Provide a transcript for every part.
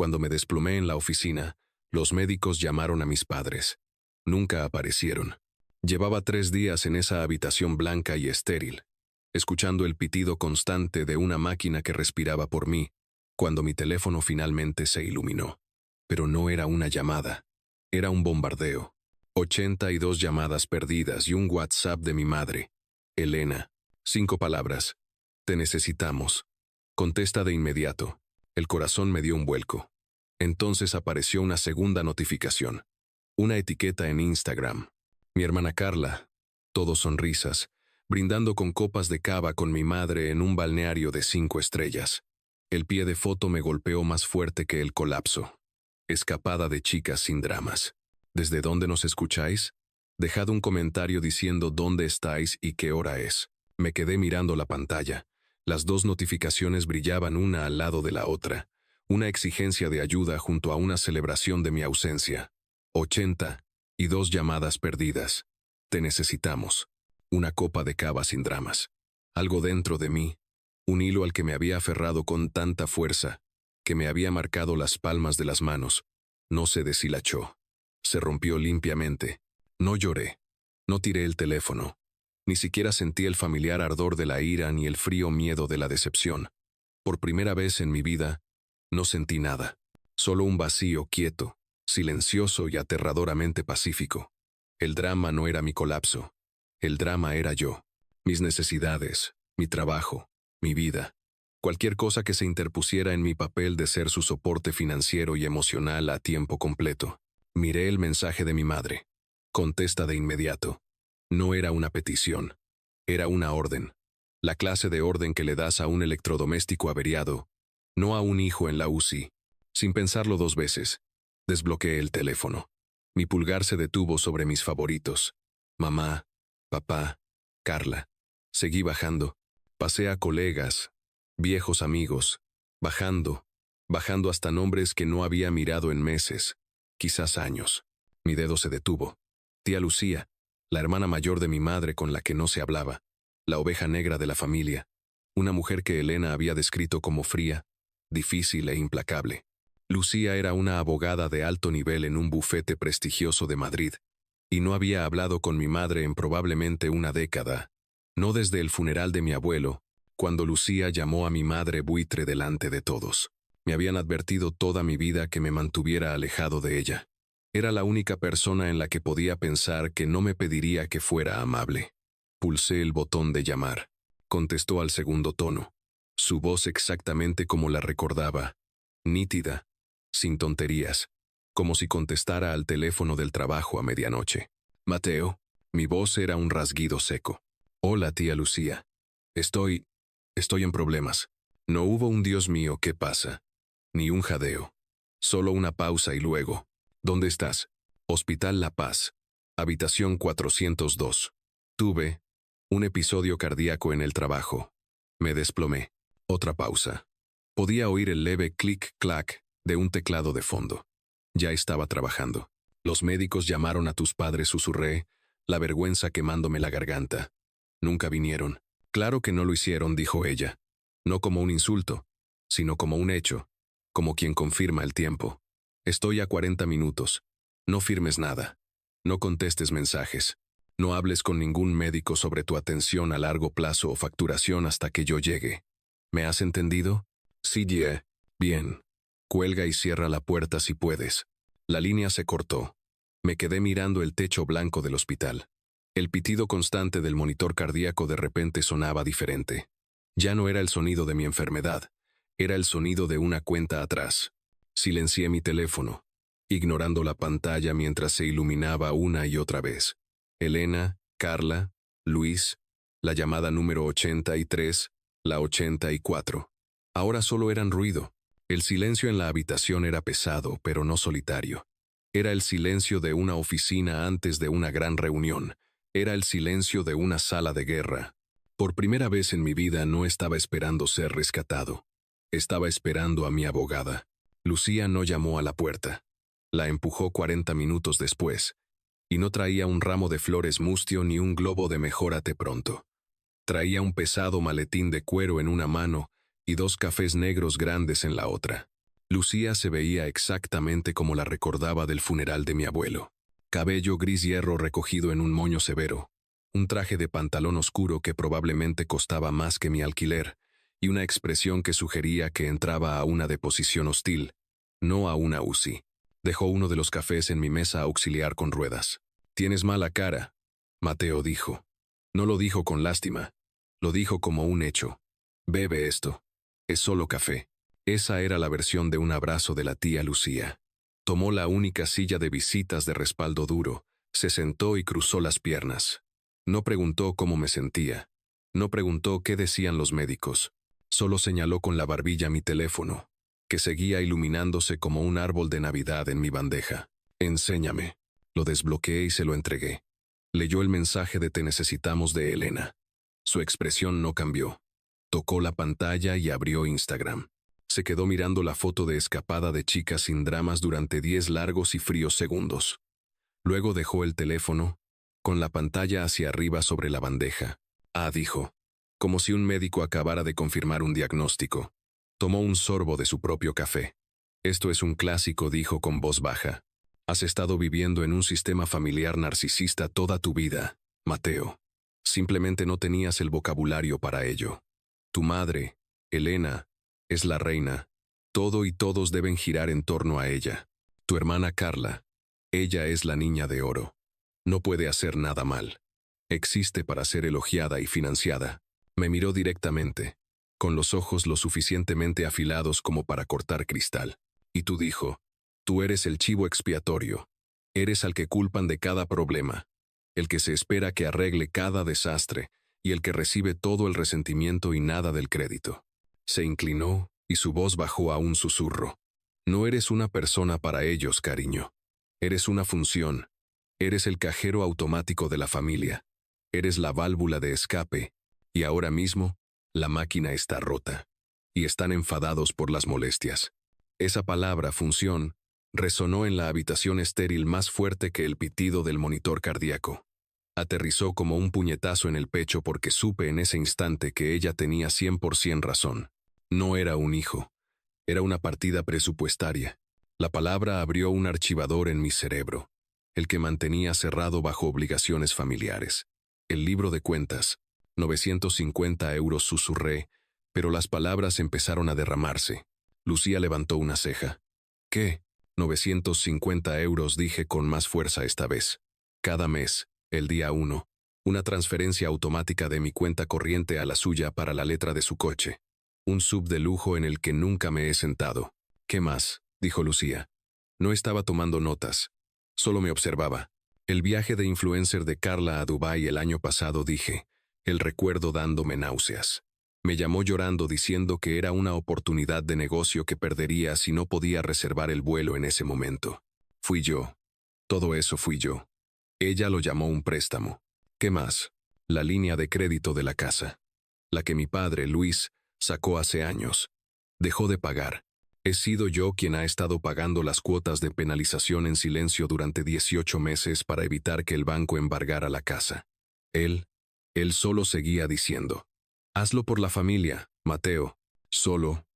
Cuando me desplomé en la oficina, los médicos llamaron a mis padres. Nunca aparecieron. Llevaba 3 días en esa habitación blanca y estéril, escuchando el pitido constante de una máquina que respiraba por mí, cuando mi teléfono finalmente se iluminó. Pero no era una llamada, era un bombardeo. 82 llamadas perdidas y un WhatsApp de mi madre. Elena. 5 palabras. Te necesitamos. Contesta de inmediato. El corazón me dio un vuelco. Entonces apareció una segunda notificación. Una etiqueta en Instagram. Mi hermana Carla. Todo sonrisas, brindando con copas de cava con mi madre en un balneario de 5 estrellas. El pie de foto me golpeó más fuerte que el colapso. Escapada de chicas sin dramas. ¿Desde dónde nos escucháis? Dejad un comentario diciendo dónde estáis y qué hora es. Me quedé mirando la pantalla. Las 2 notificaciones brillaban una al lado de la otra. Una exigencia de ayuda junto a una celebración de mi ausencia. 82 llamadas perdidas. Te necesitamos. Una copa de cava sin dramas. Algo dentro de mí. Un hilo al que me había aferrado con tanta fuerza, que me había marcado las palmas de las manos. No se deshilachó. Se rompió limpiamente. No lloré. No tiré el teléfono. Ni siquiera sentí el familiar ardor de la ira ni el frío miedo de la decepción. Por primera vez en mi vida, no sentí nada. Solo un vacío quieto, silencioso y aterradoramente pacífico. El drama no era mi colapso. El drama era yo. Mis necesidades, mi trabajo, mi vida. Cualquier cosa que se interpusiera en mi papel de ser su soporte financiero y emocional a tiempo completo. Miré el mensaje de mi madre. Contesta de inmediato. No era una petición. Era una orden. La clase de orden que le das a un electrodoméstico averiado, no a un hijo en la UCI. Sin pensarlo 2 veces, desbloqueé el teléfono. Mi pulgar se detuvo sobre mis favoritos. Mamá, papá, Carla. Seguí bajando. Pasé a colegas, viejos amigos, bajando hasta nombres que no había mirado en meses, quizás años. Mi dedo se detuvo. Tía Lucía, la hermana mayor de mi madre con la que no se hablaba, la oveja negra de la familia, una mujer que Elena había descrito como fría, difícil e implacable. Lucía era una abogada de alto nivel en un bufete prestigioso de Madrid, y no había hablado con mi madre en probablemente una década, no desde el funeral de mi abuelo, cuando Lucía llamó a mi madre buitre delante de todos. Me habían advertido toda mi vida que me mantuviera alejado de ella. Era la única persona en la que podía pensar que no me pediría que fuera amable. Pulsé el botón de llamar. Contestó al segundo tono. Su voz exactamente como la recordaba. Nítida, sin tonterías, como si contestara al teléfono del trabajo a medianoche. Mateo. Mi voz era un rasguido seco. Hola, tía Lucía. Estoy en problemas. No hubo un Dios mío, ¿qué pasa? Ni un jadeo. Solo una pausa y luego. ¿Dónde estás? Hospital La Paz. Habitación 402. Tuve un episodio cardíaco en el trabajo. Me desplomé. Otra pausa. Podía oír el leve clic-clac de un teclado de fondo. Ya estaba trabajando. Los médicos llamaron a tus padres, susurré, la vergüenza quemándome la garganta. Nunca vinieron. Claro que no lo hicieron, dijo ella. No como un insulto, sino como un hecho, como quien confirma el tiempo. Estoy a 40 minutos. No firmes nada. No contestes mensajes. No hables con ningún médico sobre tu atención a largo plazo o facturación hasta que yo llegue. ¿Me has entendido? Sí, yeah. Bien. Cuelga y cierra la puerta si puedes. La línea se cortó. Me quedé mirando el techo blanco del hospital. El pitido constante del monitor cardíaco de repente sonaba diferente. Ya no era el sonido de mi enfermedad. Era el sonido de una cuenta atrás. Silencié mi teléfono, ignorando la pantalla mientras se iluminaba una y otra vez. Elena, Carla, Luis, la llamada número 83, la 84. Ahora solo eran ruido. El silencio en la habitación era pesado, pero no solitario. Era el silencio de una oficina antes de una gran reunión. Era el silencio de una sala de guerra. Por primera vez en mi vida no estaba esperando ser rescatado. Estaba esperando a mi abogada. Lucía no llamó a la puerta. La empujó 40 minutos después, y no traía un ramo de flores mustio ni un globo de mejórate pronto. Traía un pesado maletín de cuero en una mano y 2 cafés negros grandes en la otra. Lucía se veía exactamente como la recordaba del funeral de mi abuelo. Cabello gris hierro recogido en un moño severo, un traje de pantalón oscuro que probablemente costaba más que mi alquiler, y una expresión que sugería que entraba a una deposición hostil, no a una UCI. Dejó uno de los cafés en mi mesa auxiliar con ruedas. «Tienes mala cara», Mateo dijo. No lo dijo con lástima, lo dijo como un hecho. «Bebe esto. Es solo café». Esa era la versión de un abrazo de la tía Lucía. Tomó la única silla de visitas de respaldo duro, se sentó y cruzó las piernas. No preguntó cómo me sentía. No preguntó qué decían los médicos. Solo señaló con la barbilla mi teléfono, que seguía iluminándose como un árbol de Navidad en mi bandeja. «Enséñame». Lo desbloqueé y se lo entregué. Leyó el mensaje de «Te necesitamos» de Elena. Su expresión no cambió. Tocó la pantalla y abrió Instagram. Se quedó mirando la foto de escapada de chicas sin dramas durante 10 largos y fríos segundos. Luego dejó el teléfono, con la pantalla hacia arriba sobre la bandeja. Dijo, como si un médico acabara de confirmar un diagnóstico. Tomó un sorbo de su propio café. «Esto es un clásico», dijo con voz baja. «Has estado viviendo en un sistema familiar narcisista toda tu vida, Mateo. Simplemente no tenías el vocabulario para ello. Tu madre, Elena, es la reina. Todo y todos deben girar en torno a ella. Tu hermana Carla, ella es la niña de oro. No puede hacer nada mal. Existe para ser elogiada y financiada». Me miró directamente, con los ojos lo suficientemente afilados como para cortar cristal. Y tú dijo, «Tú eres el chivo expiatorio. Eres al que culpan de cada problema, el que se espera que arregle cada desastre y el que recibe todo el resentimiento y nada del crédito». Se inclinó y su voz bajó a un susurro. «No eres una persona para ellos, cariño. Eres una función. Eres el cajero automático de la familia. Eres la válvula de escape. Y ahora mismo, la máquina está rota. Y están enfadados por las molestias». Esa palabra, función, resonó en la habitación estéril más fuerte que el pitido del monitor cardíaco. Aterrizó como un puñetazo en el pecho porque supe en ese instante que ella tenía 100% razón. No era un hijo. Era una partida presupuestaria. La palabra abrió un archivador en mi cerebro, el que mantenía cerrado bajo obligaciones familiares. El libro de cuentas, 950 euros, susurré, pero las palabras empezaron a derramarse. Lucía levantó una ceja. «¿Qué? 950 euros», dije con más fuerza esta vez. «Cada mes, el día 1, una transferencia automática de mi cuenta corriente a la suya para la letra de su coche. Un sub de lujo en el que nunca me he sentado». «¿Qué más?», dijo Lucía. No estaba tomando notas. Solo me observaba. «El viaje de influencer de Carla a Dubái el año pasado», dije, el recuerdo dándome náuseas. Me llamó llorando diciendo que era una oportunidad de negocio que perdería si no podía reservar el vuelo en ese momento. Fui yo. Todo eso fui yo. Ella lo llamó un préstamo. ¿Qué más? La línea de crédito de la casa. La que mi padre, Luis, sacó hace años. Dejó de pagar. He sido yo quien ha estado pagando las cuotas de penalización en silencio durante 18 meses para evitar que el banco embargara la casa. Él solo seguía diciendo, «Hazlo por la familia, Mateo. Solo,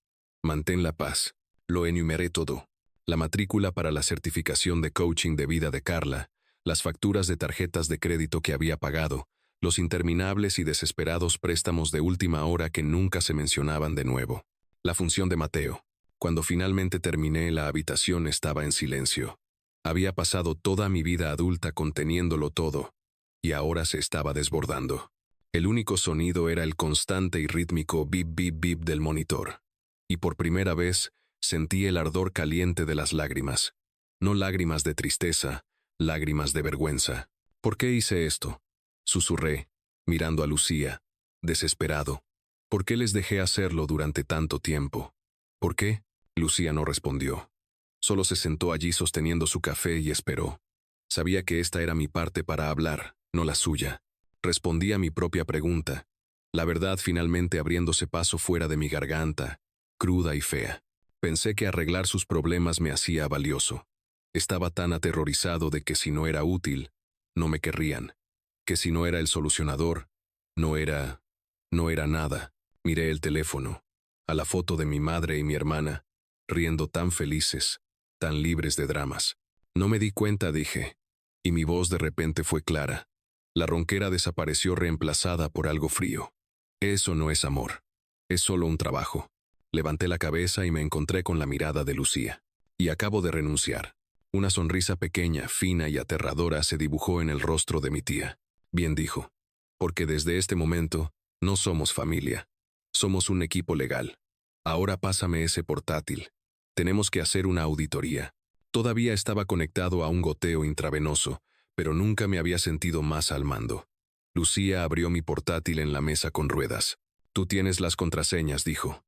mantén la paz». Lo enumeré todo. La matrícula para la certificación de coaching de vida de Carla, las facturas de tarjetas de crédito que había pagado, los interminables y desesperados préstamos de última hora que nunca se mencionaban de nuevo. La función de Mateo. Cuando finalmente terminé, la habitación estaba en silencio. Había pasado toda mi vida adulta conteniéndolo todo, y ahora se estaba desbordando. El único sonido era el constante y rítmico bip bip bip del monitor. Y por primera vez sentí el ardor caliente de las lágrimas. No lágrimas de tristeza, lágrimas de vergüenza. «¿Por qué hice esto?», susurré, mirando a Lucía, desesperado. «¿Por qué les dejé hacerlo durante tanto tiempo? ¿Por qué?». Lucía no respondió. Solo se sentó allí sosteniendo su café y esperó. Sabía que esta era mi parte para hablar, no la suya. Respondí a mi propia pregunta, la verdad finalmente abriéndose paso fuera de mi garganta, cruda y fea. Pensé que arreglar sus problemas me hacía valioso. Estaba tan aterrorizado de que si no era útil, no me querrían. Que si no era el solucionador, no era nada. Miré el teléfono, a la foto de mi madre y mi hermana, riendo tan felices, tan libres de dramas. No me di cuenta, dije, y mi voz de repente fue clara. La ronquera desapareció reemplazada por algo frío. Eso no es amor. Es solo un trabajo. Levanté la cabeza y me encontré con la mirada de Lucía. Y acabo de renunciar. Una sonrisa pequeña, fina y aterradora se dibujó en el rostro de mi tía. Bien dijo. Porque desde este momento, no somos familia. Somos un equipo legal. Ahora pásame ese portátil. Tenemos que hacer una auditoría. Todavía estaba conectado a un goteo intravenoso, pero nunca me había sentido más al mando. Lucía abrió mi portátil en la mesa con ruedas. Tú tienes las contraseñas, dijo.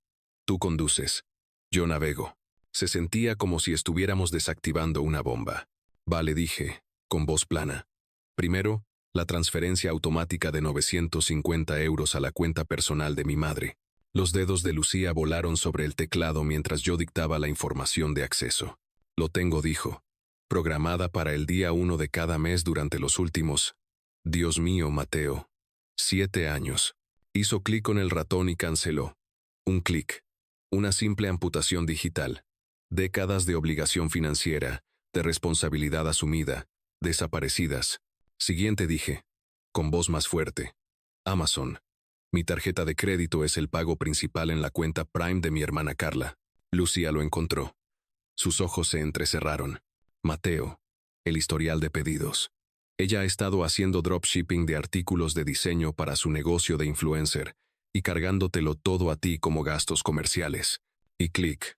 Tú conduces. Yo navego. Se sentía como si estuviéramos desactivando una bomba. Vale, dije, con voz plana. Primero, la transferencia automática de 950 euros a la cuenta personal de mi madre. Los dedos de Lucía volaron sobre el teclado mientras yo dictaba la información de acceso. Lo tengo, dijo. Programada para el día 1 de cada mes durante los últimos... Dios mío, Mateo. 7 años. Hizo clic con el ratón y canceló. Un clic. Una simple amputación digital. Décadas de obligación financiera, de responsabilidad asumida, desaparecidas. Siguiente, dije, con voz más fuerte. Amazon. Mi tarjeta de crédito es el pago principal en la cuenta Prime de mi hermana Carla. Lucía lo encontró. Sus ojos se entrecerraron. Mateo. El historial de pedidos. Ella ha estado haciendo dropshipping de artículos de diseño para su negocio de influencer y cargándotelo todo a ti como gastos comerciales. Y clic.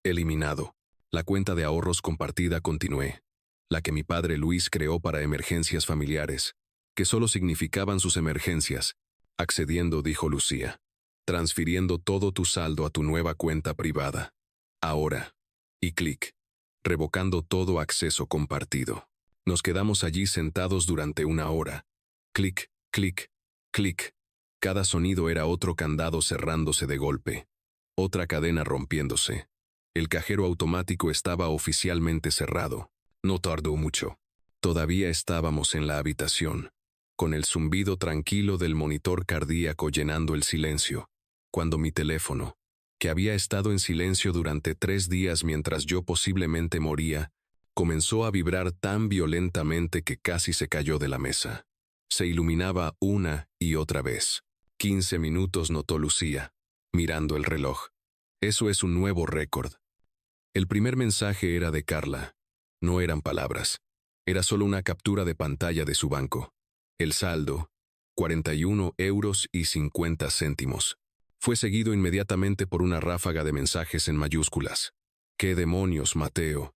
Eliminado. La cuenta de ahorros compartida continué. La que mi padre Luis creó para emergencias familiares, que solo significaban sus emergencias. Accediendo, dijo Lucía. Transfiriendo todo tu saldo a tu nueva cuenta privada. Ahora. Y clic. Revocando todo acceso compartido. Nos quedamos allí sentados durante 1 hora. Clic, clic, clic. Cada sonido era otro candado cerrándose de golpe. Otra cadena rompiéndose. El cajero automático estaba oficialmente cerrado. No tardó mucho. Todavía estábamos en la habitación, con el zumbido tranquilo del monitor cardíaco llenando el silencio, cuando mi teléfono, que había estado en silencio durante 3 días mientras yo posiblemente moría, comenzó a vibrar tan violentamente que casi se cayó de la mesa. Se iluminaba una y otra vez. 15 minutos, notó Lucía, mirando el reloj. Eso es un nuevo récord. El primer mensaje era de Carla. No eran palabras. Era solo una captura de pantalla de su banco. El saldo, 41 euros y 50 céntimos. Fue seguido inmediatamente por una ráfaga de mensajes en mayúsculas. ¿Qué demonios, Mateo?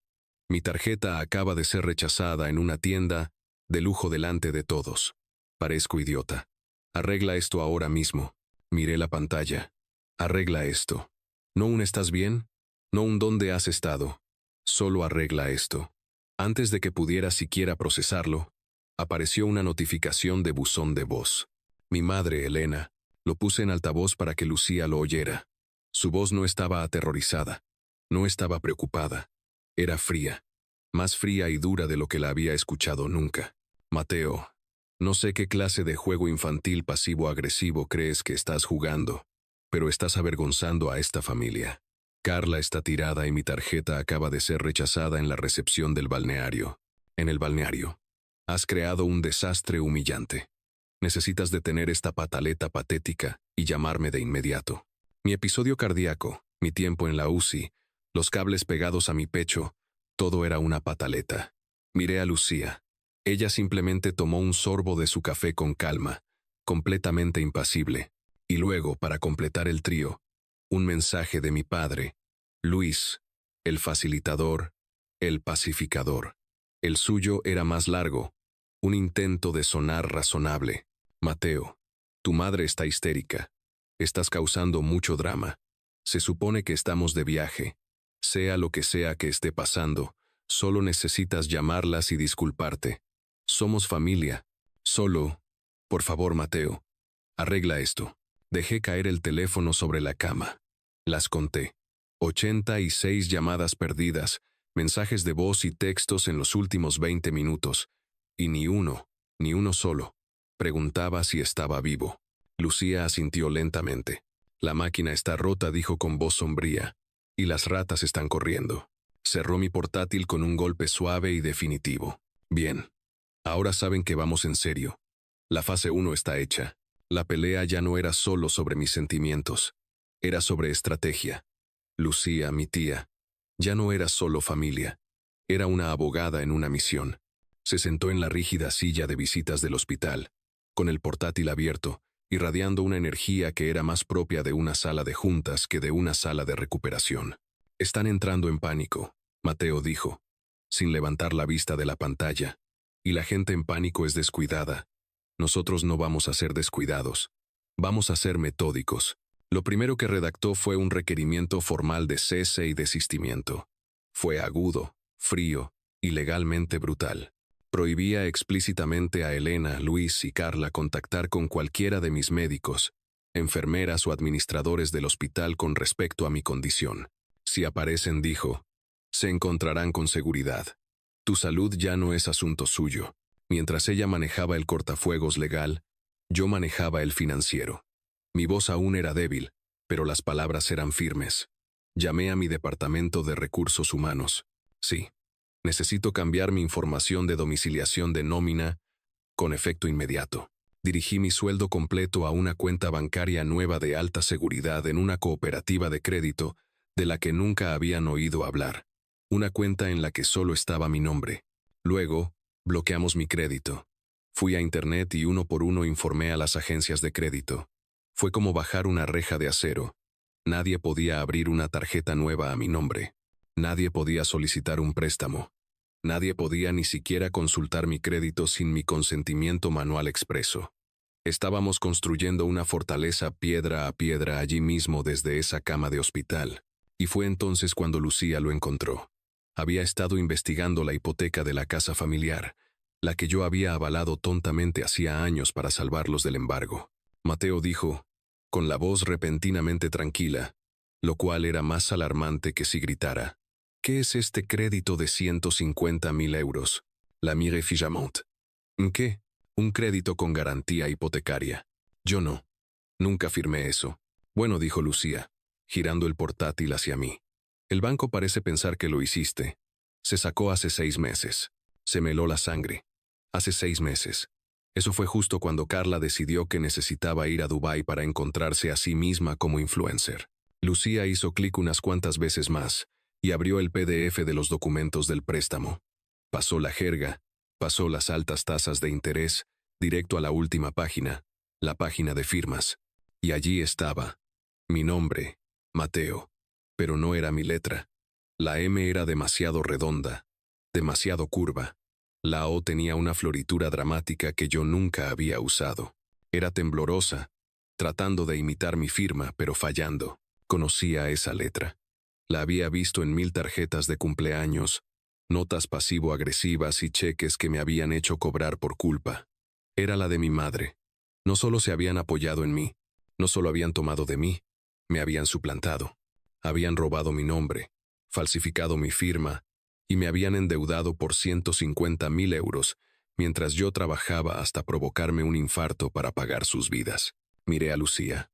Mi tarjeta acaba de ser rechazada en una tienda de lujo delante de todos. Parezco idiota. Arregla esto ahora mismo. Miré la pantalla. Arregla esto. ¿No un estás bien? No un dónde has estado. Solo arregla esto. Antes de que pudiera siquiera procesarlo, apareció una notificación de buzón de voz. Mi madre, Elena. Lo puse en altavoz para que Lucía lo oyera. Su voz no estaba aterrorizada. No estaba preocupada. Era fría. Más fría y dura de lo que la había escuchado nunca. Mateo, no sé qué clase de juego infantil pasivo-agresivo crees que estás jugando, pero estás avergonzando a esta familia. Carla está tirada y mi tarjeta acaba de ser rechazada en la recepción del balneario. En el balneario. Has creado un desastre humillante. Necesitas detener esta pataleta patética y llamarme de inmediato. Mi episodio cardíaco, mi tiempo en la UCI, los cables pegados a mi pecho, todo era una pataleta. Miré a Lucía. Ella simplemente tomó un sorbo de su café con calma, completamente impasible. Y luego, para completar el trío, un mensaje de mi padre, Luis, el facilitador, el pacificador. El suyo era más largo, un intento de sonar razonable. Mateo, tu madre está histérica. Estás causando mucho drama. Se supone que estamos de viaje. Sea lo que sea que esté pasando, solo necesitas llamarlas y disculparte. Somos familia. Solo, por favor, Mateo, arregla esto. Dejé caer el teléfono sobre la cama. Las conté. 86 llamadas perdidas, mensajes de voz y textos en los últimos 20 minutos. Y ni uno solo. Preguntaba si estaba vivo. Lucía asintió lentamente. La máquina está rota, dijo con voz sombría. Y las ratas están corriendo. Cerró mi portátil con un golpe suave y definitivo. Bien. Ahora saben que vamos en serio. La fase 1 está hecha. La pelea ya no era solo sobre mis sentimientos. Era sobre estrategia. Lucía, mi tía, ya no era solo familia. Era una abogada en una misión. Se sentó en la rígida silla de visitas del hospital, con el portátil abierto, irradiando una energía que era más propia de una sala de juntas que de una sala de recuperación. Están entrando en pánico, Mateo dijo, sin levantar la vista de la pantalla. Y la gente en pánico es descuidada. Nosotros no vamos a ser descuidados. Vamos a ser metódicos. Lo primero que redactó fue un requerimiento formal de cese y desistimiento. Fue agudo, frío y legalmente brutal. Prohibía explícitamente a Elena, Luis y Carla contactar con cualquiera de mis médicos, enfermeras o administradores del hospital con respecto a mi condición. Si aparecen, dijo, se encontrarán con seguridad. Tu salud ya no es asunto suyo. Mientras ella manejaba el cortafuegos legal, yo manejaba el financiero. Mi voz aún era débil, pero las palabras eran firmes. Llamé a mi departamento de recursos humanos. Sí, necesito cambiar mi información de domiciliación de nómina con efecto inmediato. Dirigí mi sueldo completo a una cuenta bancaria nueva de alta seguridad en una cooperativa de crédito de la que nunca habían oído hablar. Una cuenta en la que solo estaba mi nombre. Luego, bloqueamos mi crédito. Fui a internet y uno por uno informé a las agencias de crédito. Fue como bajar una reja de acero. Nadie podía abrir una tarjeta nueva a mi nombre. Nadie podía solicitar un préstamo. Nadie podía ni siquiera consultar mi crédito sin mi consentimiento manual expreso. Estábamos construyendo una fortaleza piedra a piedra allí mismo desde esa cama de hospital. Y fue entonces cuando Lucía lo encontró. Había estado investigando la hipoteca de la casa familiar, la que yo había avalado tontamente hacía años para salvarlos del embargo. Mateo dijo, con la voz repentinamente tranquila, lo cual era más alarmante que si gritara, ¿qué es este crédito de 150.000 euros? La mire fijament. ¿Qué? Un crédito con garantía hipotecaria. Yo no. Nunca firmé eso. Bueno, dijo Lucía, girando el portátil hacia mí. El banco parece pensar que lo hiciste. Se sacó hace 6 meses. Se me heló la sangre. Hace 6 meses. Eso fue justo cuando Carla decidió que necesitaba ir a Dubái para encontrarse a sí misma como influencer. Lucía hizo clic unas cuantas veces más y abrió el PDF de los documentos del préstamo. Pasó la jerga, pasó las altas tasas de interés, directo a la última página, la página de firmas. Y allí estaba. Mi nombre, Mateo. Pero no era mi letra. La M era demasiado redonda, demasiado curva. La O tenía una floritura dramática que yo nunca había usado. Era temblorosa, tratando de imitar mi firma, pero fallando. Conocía esa letra. La había visto en 1000 tarjetas de cumpleaños, notas pasivo-agresivas y cheques que me habían hecho cobrar por culpa. Era la de mi madre. No solo se habían apoyado en mí, no solo habían tomado de mí, me habían suplantado. Habían robado mi nombre, falsificado mi firma, y me habían endeudado por 150.000 euros, mientras yo trabajaba hasta provocarme un infarto para pagar sus vidas. Miré a Lucía.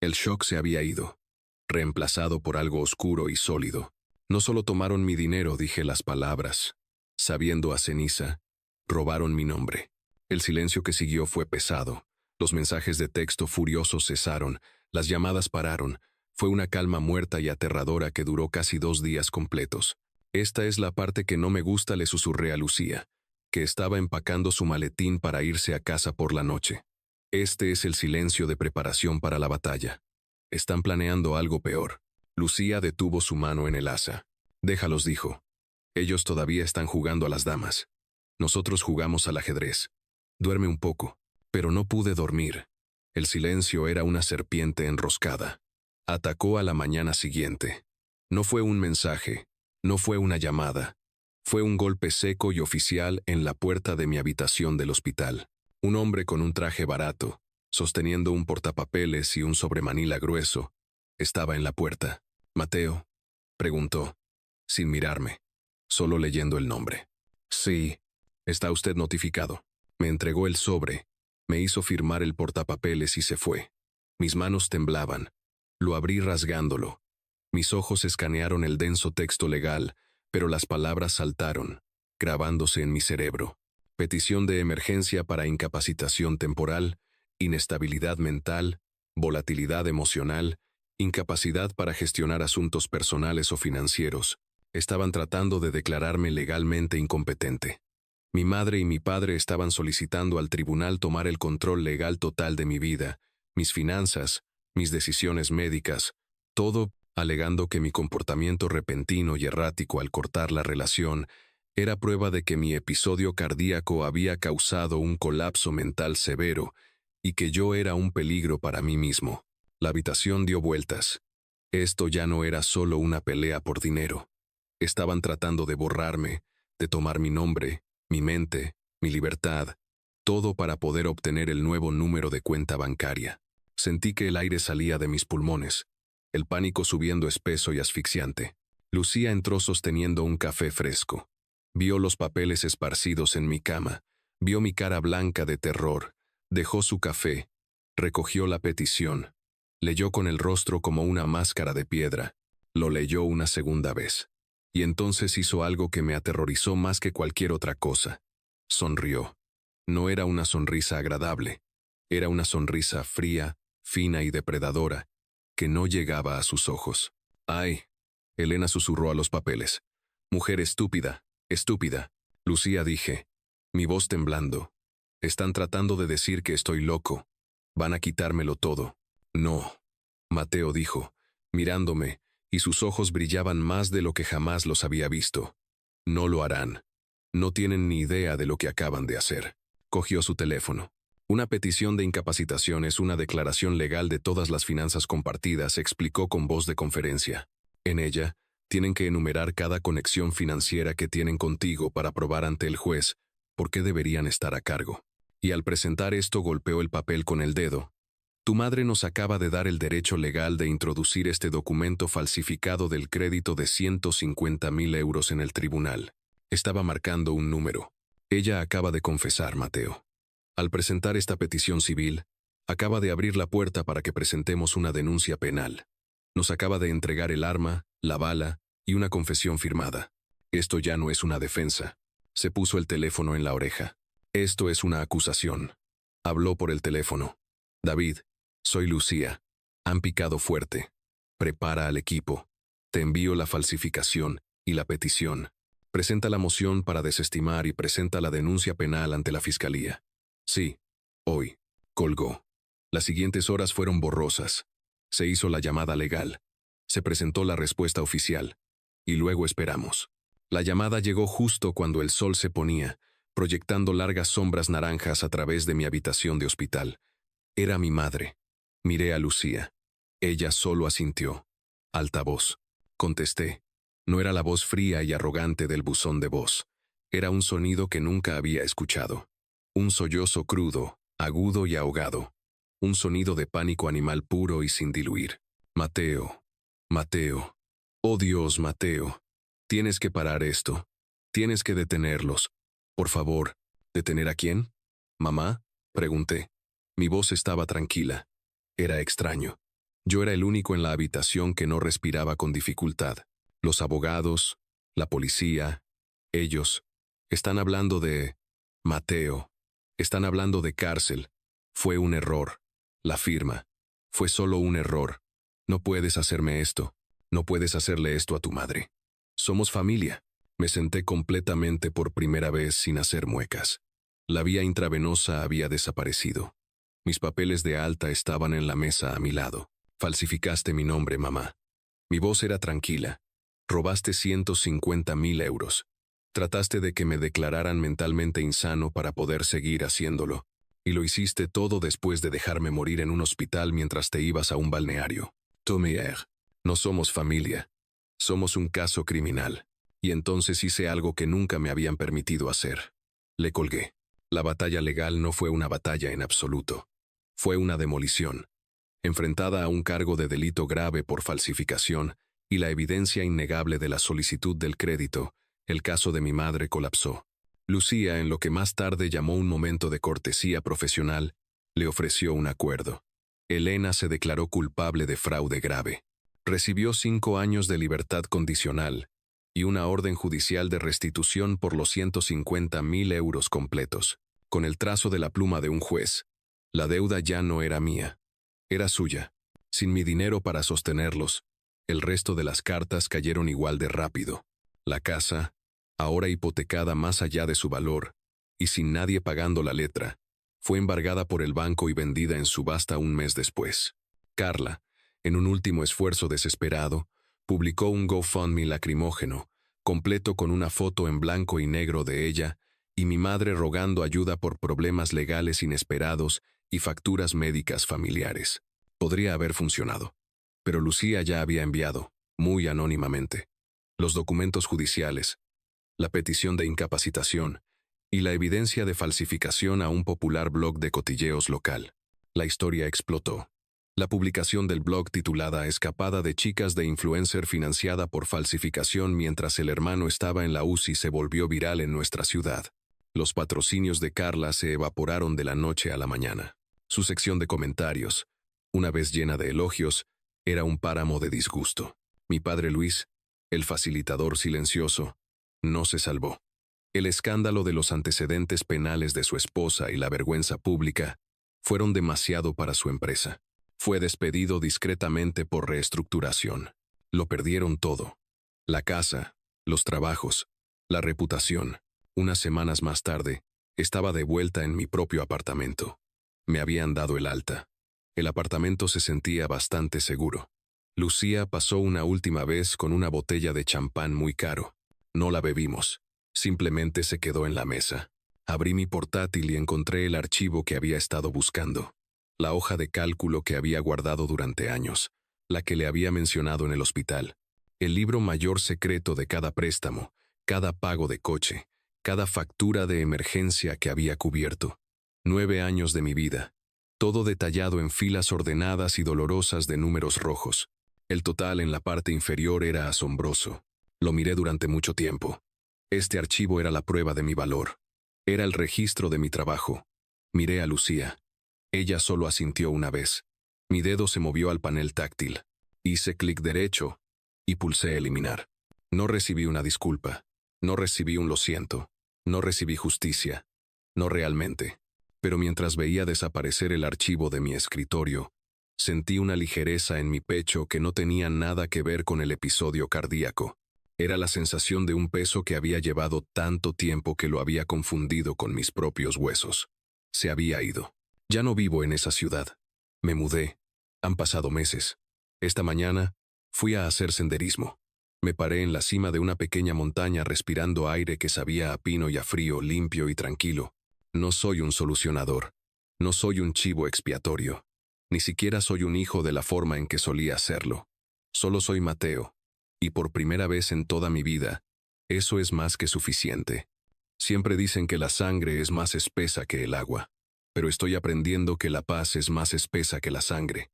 El shock se había ido, reemplazado por algo oscuro y sólido. No solo tomaron mi dinero, dije las palabras. Sabiendo a ceniza, robaron mi nombre. El silencio que siguió fue pesado. Los mensajes de texto furiosos cesaron, las llamadas pararon. Fue una calma muerta y aterradora que duró casi 2 días completos. Esta es la parte que no me gusta, le susurré a Lucía, que estaba empacando su maletín para irse a casa por la noche. Este es el silencio de preparación para la batalla. Están planeando algo peor. Lucía detuvo su mano en el asa. Déjalos, dijo. Ellos todavía están jugando a las damas. Nosotros jugamos al ajedrez. Duerme un poco. Pero no pude dormir. El silencio era una serpiente enroscada. Atacó a la mañana siguiente. No fue un mensaje, no fue una llamada. Fue un golpe seco y oficial en la puerta de mi habitación del hospital. Un hombre con un traje barato, sosteniendo un portapapeles y un sobremanila grueso, estaba en la puerta. «¿Mateo?», preguntó, sin mirarme, solo leyendo el nombre. «Sí, está usted notificado». Me entregó el sobre, me hizo firmar el portapapeles y se fue. Mis manos temblaban. Lo abrí rasgándolo. Mis ojos escanearon el denso texto legal, pero las palabras saltaron, grabándose en mi cerebro. Petición de emergencia para incapacitación temporal, inestabilidad mental, volatilidad emocional, incapacidad para gestionar asuntos personales o financieros. Estaban tratando de declararme legalmente incompetente. Mi madre y mi padre estaban solicitando al tribunal tomar el control legal total de mi vida, mis finanzas, mis decisiones médicas, todo alegando que mi comportamiento repentino y errático al cortar la relación era prueba de que mi episodio cardíaco había causado un colapso mental severo y que yo era un peligro para mí mismo. La habitación dio vueltas. Esto ya no era solo una pelea por dinero. Estaban tratando de borrarme, de tomar mi nombre, mi mente, mi libertad, todo para poder obtener el nuevo número de cuenta bancaria. Sentí que el aire salía de mis pulmones, el pánico subiendo espeso y asfixiante. Lucía entró sosteniendo un café fresco. Vio los papeles esparcidos en mi cama, vio mi cara blanca de terror, dejó su café, recogió la petición, leyó con el rostro como una máscara de piedra, lo leyó una segunda vez. Y entonces hizo algo que me aterrorizó más que cualquier otra cosa. Sonrió. No era una sonrisa agradable. Era una sonrisa fría, fina y depredadora, que no llegaba a sus ojos. ¡Ay! Elena susurró a los papeles. Mujer estúpida, estúpida. Lucía, dije, mi voz temblando. Están tratando de decir que estoy loco. Van a quitármelo todo. No. Mateo dijo, mirándome, y sus ojos brillaban más de lo que jamás los había visto. No lo harán. No tienen ni idea de lo que acaban de hacer. Cogió su teléfono. Una petición de incapacitación es una declaración legal de todas las finanzas compartidas, explicó con voz de conferencia. En ella, tienen que enumerar cada conexión financiera que tienen contigo para probar ante el juez por qué deberían estar a cargo. Y al presentar esto golpeó el papel con el dedo. Tu madre nos acaba de dar el derecho legal de introducir este documento falsificado del crédito de 150.000 euros en el tribunal. Estaba marcando un número. Ella acaba de confesar, Mateo. Al presentar esta petición civil, acaba de abrir la puerta para que presentemos una denuncia penal. Nos acaba de entregar el arma, la bala y una confesión firmada. Esto ya no es una defensa. Se puso el teléfono en la oreja. Esto es una acusación. Habló por el teléfono. David, soy Lucía. Han picado fuerte. Prepara al equipo. Te envío la falsificación y la petición. Presenta la moción para desestimar y presenta la denuncia penal ante la fiscalía. Sí, hoy. Colgó. Las siguientes horas fueron borrosas. Se hizo la llamada legal. Se presentó la respuesta oficial. Y luego esperamos. La llamada llegó justo cuando el sol se ponía, proyectando largas sombras naranjas a través de mi habitación de hospital. Era mi madre. Miré a Lucía. Ella solo asintió. Altavoz. Contesté. No era la voz fría y arrogante del buzón de voz. Era un sonido que nunca había escuchado. Un sollozo crudo, agudo y ahogado. Un sonido de pánico animal puro y sin diluir. Mateo. Mateo. Oh Dios, Mateo. Tienes que parar esto. Tienes que detenerlos. Por favor. ¿Detener a quién? ¿Mamá? Pregunté. Mi voz estaba tranquila. Era extraño. Yo era el único en la habitación que no respiraba con dificultad. Los abogados, la policía, ellos, están hablando de... Mateo. Están hablando de cárcel. Fue un error. La firma. Fue solo un error. No puedes hacerme esto. No puedes hacerle esto a tu madre. Somos familia. Me senté completamente por primera vez sin hacer muecas. La vía intravenosa había desaparecido. Mis papeles de alta estaban en la mesa a mi lado. Falsificaste mi nombre, mamá. Mi voz era tranquila. Robaste 150.000 euros. Trataste de que me declararan mentalmente insano para poder seguir haciéndolo. Y lo hiciste todo después de dejarme morir en un hospital mientras te ibas a un balneario. Tomier, no somos familia. Somos un caso criminal. Y entonces hice algo que nunca me habían permitido hacer. Le colgué. La batalla legal no fue una batalla en absoluto. Fue una demolición. Enfrentada a un cargo de delito grave por falsificación y la evidencia innegable de la solicitud del crédito, el caso de mi madre colapsó. Lucía, en lo que más tarde llamó un momento de cortesía profesional, le ofreció un acuerdo. Elena se declaró culpable de fraude grave. Recibió 5 años de libertad condicional y una orden judicial de restitución por los 150.000 euros completos. Con el trazo de la pluma de un juez, la deuda ya no era mía, era suya. Sin mi dinero para sostenerlos, el resto de las cartas cayeron igual de rápido. La casa, ahora hipotecada más allá de su valor, y sin nadie pagando la letra, fue embargada por el banco y vendida en subasta un mes después. Carla, en un último esfuerzo desesperado, publicó un GoFundMe lacrimógeno, completo con una foto en blanco y negro de ella, y mi madre rogando ayuda por problemas legales inesperados y facturas médicas familiares. Podría haber funcionado, pero Lucía ya había enviado, muy anónimamente, los documentos judiciales, la petición de incapacitación y la evidencia de falsificación a un popular blog de cotilleos local. La historia explotó. La publicación del blog titulada Escapada de chicas de influencer financiada por falsificación mientras el hermano estaba en la UCI se volvió viral en nuestra ciudad. Los patrocinios de Carla se evaporaron de la noche a la mañana. Su sección de comentarios, una vez llena de elogios, era un páramo de disgusto. Mi padre Luis, el facilitador silencioso, no se salvó. El escándalo de los antecedentes penales de su esposa y la vergüenza pública fueron demasiado para su empresa. Fue despedido discretamente por reestructuración. Lo perdieron todo. La casa, los trabajos, la reputación. Unas semanas más tarde, estaba de vuelta en mi propio apartamento. Me habían dado el alta. El apartamento se sentía bastante seguro. Lucía pasó una última vez con una botella de champán muy caro. No la bebimos. Simplemente se quedó en la mesa. Abrí mi portátil y encontré el archivo que había estado buscando. La hoja de cálculo que había guardado durante años, la que le había mencionado en el hospital. El libro mayor secreto de cada préstamo, cada pago de coche, cada factura de emergencia que había cubierto. 9 años de mi vida. Todo detallado en filas ordenadas y dolorosas de números rojos. El total en la parte inferior era asombroso. Lo miré durante mucho tiempo. Este archivo era la prueba de mi valor. Era el registro de mi trabajo. Miré a Lucía. Ella solo asintió una vez. Mi dedo se movió al panel táctil. Hice clic derecho y pulsé eliminar. No recibí una disculpa. No recibí un lo siento. No recibí justicia. No realmente. Pero mientras veía desaparecer el archivo de mi escritorio, sentí una ligereza en mi pecho que no tenía nada que ver con el episodio cardíaco. Era la sensación de un peso que había llevado tanto tiempo que lo había confundido con mis propios huesos. Se había ido. Ya no vivo en esa ciudad. Me mudé. Han pasado meses. Esta mañana, fui a hacer senderismo. Me paré en la cima de una pequeña montaña respirando aire que sabía a pino y a frío, limpio y tranquilo. No soy un solucionador. No soy un chivo expiatorio. Ni siquiera soy un hijo de la forma en que solía serlo. Solo soy Mateo. Y por primera vez en toda mi vida, eso es más que suficiente. Siempre dicen que la sangre es más espesa que el agua. Pero estoy aprendiendo que la paz es más espesa que la sangre.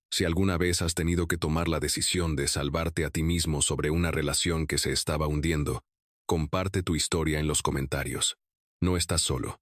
Si alguna vez has tenido que tomar la decisión de salvarte a ti mismo sobre una relación que se estaba hundiendo, comparte tu historia en los comentarios. No estás solo.